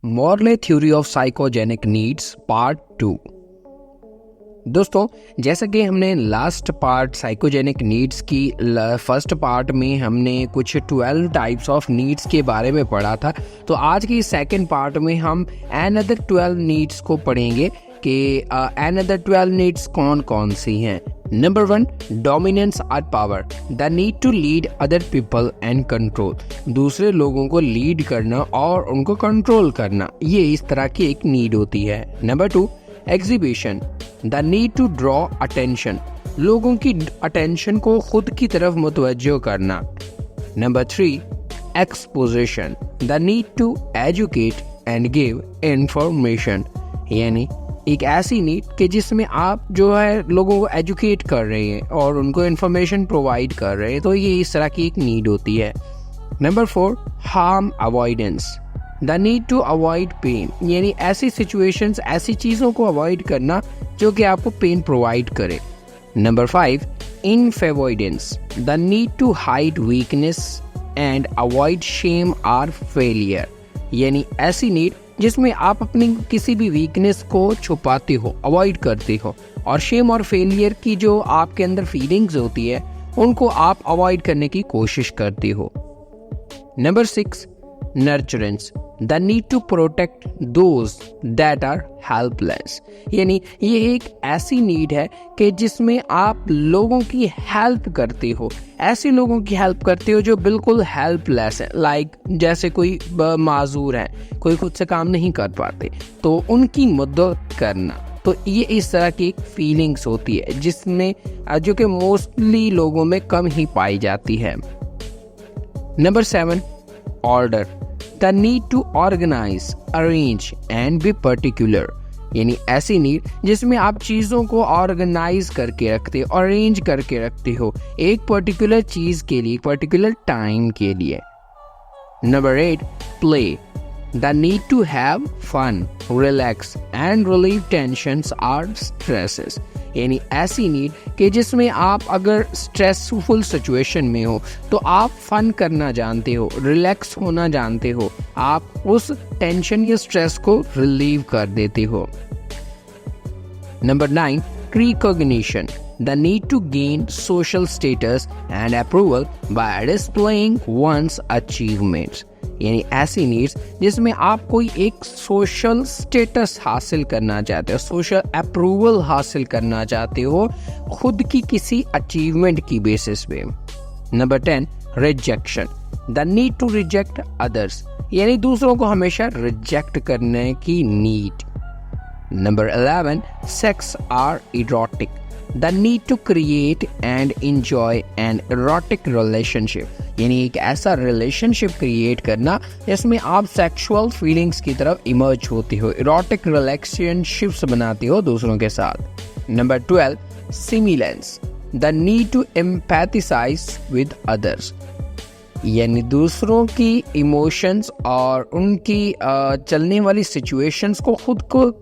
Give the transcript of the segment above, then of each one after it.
Morley theory of psychogenic needs part 2। दोस्तों, जैसा कि हमने लास्ट पार्ट साइकोजेनिक नीड्स की फर्स्ट पार्ट में हमने कुछ 12 टाइप्स ऑफ नीड्स के बारे में पढ़ा था, तो आज की सेकंड पार्ट में हम अनदर 12 नीड्स को पढ़ेंगे कि अनदर 12 नीड्स कौन कौन सी हैं। नंबर 1, डोमिनेंस और power, the need to lead other people and control. दूसरे लोगों को लीड करना और उनको कंट्रोल करना, ये इस तरह की एक नीड होती है। Number 2, exhibition, the need to draw attention, लोगों की अटेंशन को खुद की तरफ मुतवज्जो करना। Number 3, exposition, the need to educate and give information, यानी एक ऐसी नीड कि जिसमें आप जो है लोगों को एजुकेट कर रहे हैं और उनको इन्फॉर्मेशन प्रोवाइड कर रहे हैं, तो ये इस तरह की एक नीड होती है। Number 4, harm avoidance, the need to avoid pain, यानी ऐसी सिचुएशंस, ऐसी चीज़ों को अवॉइड करना जो कि आपको पेन प्रोवाइड करे। Number 5, infavoidance, the need to hide weakness and avoid shame और फेलियर, यानी ऐसी नीड जिसमें आप अपनी किसी भी वीकनेस को छुपाते हो, अवॉइड करते हो, और शेम और फेलियर की जो आपके अंदर फीलिंग्स होती है उनको आप अवॉइड करने की कोशिश करते हो। Number 6, nurturance, the need to protect those that are helpless, यानी ये एक ऐसी नीड है कि जिसमें आप लोगों की हेल्प करते हो, ऐसे लोगों की हेल्प करते हो जो बिल्कुल हेल्पलेस है, लाइक जैसे कोई माजूर है, कोई खुद से काम नहीं कर पाते, तो उनकी मदद करना। तो ये इस तरह की एक फीलिंग्स होती है जिसमें जो कि मोस्टली लोगों में कम ही पाई जाती है। Number 7, order, the need to organise, arrange and be particular, यानी ऐसी नीड जिसमें आप चीज़ों को ऑर्गेनाइज करके रखते हो, अरेंज करके रखते हो एक पर्टिकुलर चीज़ के लिए, पर्टिकुलर टाइम के लिए। Number 8, play, the need to have fun, relax and relieve tensions और स्ट्रेसेस, यानी ऐसी नीड कि जिसमें आप अगर स्ट्रेसफुल सिचुएशन में हो तो आप फन करना जानते हो, रिलैक्स होना जानते हो, आप उस टेंशन या स्ट्रेस को रिलीव कर देते हो। Number 9, recognition, the need to gain social status and approval by displaying one's achievements, यानी ऐसी नीड्स जिसमें आप कोई एक सोशल स्टेटस हासिल करना चाहते हो, सोशल अप्रूवल हासिल करना चाहते हो खुद की किसी अचीवमेंट की बेसिस पे। Number 10, rejection, the need to reject others, यानी दूसरों को हमेशा रिजेक्ट करने की नीड। नंबर 11, सेक्स और erotic, the need to create and enjoy an erotic relationship, यानी एक ऐसा रिलेशनशिप क्रिएट करना जिसमें आप सेक्सुअल फीलिंग्स की तरफ इमर्ज होते हो, इरोटिक रिलेशनशिप्स बनाते हो दूसरों के साथ। Number 12, similance, the need to empathise with others, यानी दूसरों की इमोशंस और उनकी चलने वाली सिचुएशंस को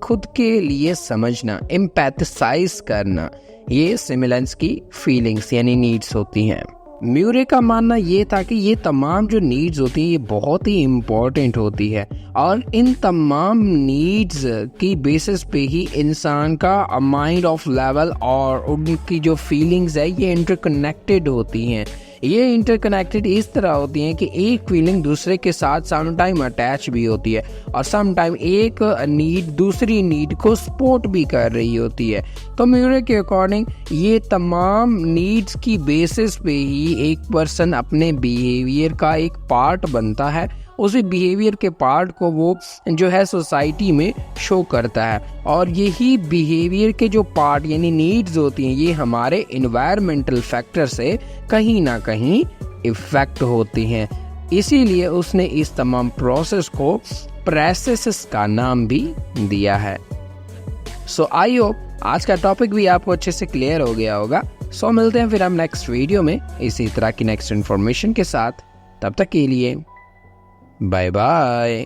खुद के लिए समझना, एम्पैथिसाइज करना, ये सिमिलेंस की फीलिंग्स यानी नीड्स होती हैं। म्यूरे का मानना ये था कि ये तमाम जो नीड्स होती है ये बहुत ही इम्पोर्टेंट होती है और इन तमाम नीड्स की बेसिस पे ही इंसान का माइंड ऑफ लेवल और उनकी जो फीलिंग्स है ये इंटरकनेक्टेड होती हैं। ये इंटरकनेक्टेड इस तरह होती हैं कि एक फीलिंग दूसरे के साथ सम टाइम अटैच भी होती है और सम टाइम एक नीड दूसरी नीड को सपोर्ट भी कर रही होती है। तो म्यूरे के अकॉर्डिंग ये तमाम नीड्स की बेसिस पे ही एक पर्सन अपने बिहेवियर का एक पार्ट बनता है, उसी बिहेवियर के पार्ट को वो जो है सोसाइटी में शो करता है और यही बिहेवियर के जो पार्ट यानी नीड्स होती हैं ये हमारे एनवायरमेंटल फैक्टर से कहीं ना कहीं इफेक्ट होती हैं। इसीलिए उसने इस तमाम प्रोसेस को प्रोसेस का नाम भी दिया है। सो आई होप आज का टॉपिक भी आपको अच्छे से क्लियर हो गया होगा। सो मिलते हैं फिर हम नेक्स्ट वीडियो में इसी तरह की नेक्स्ट इन्फॉर्मेशन के साथ। तब तक के लिए बाय बाय।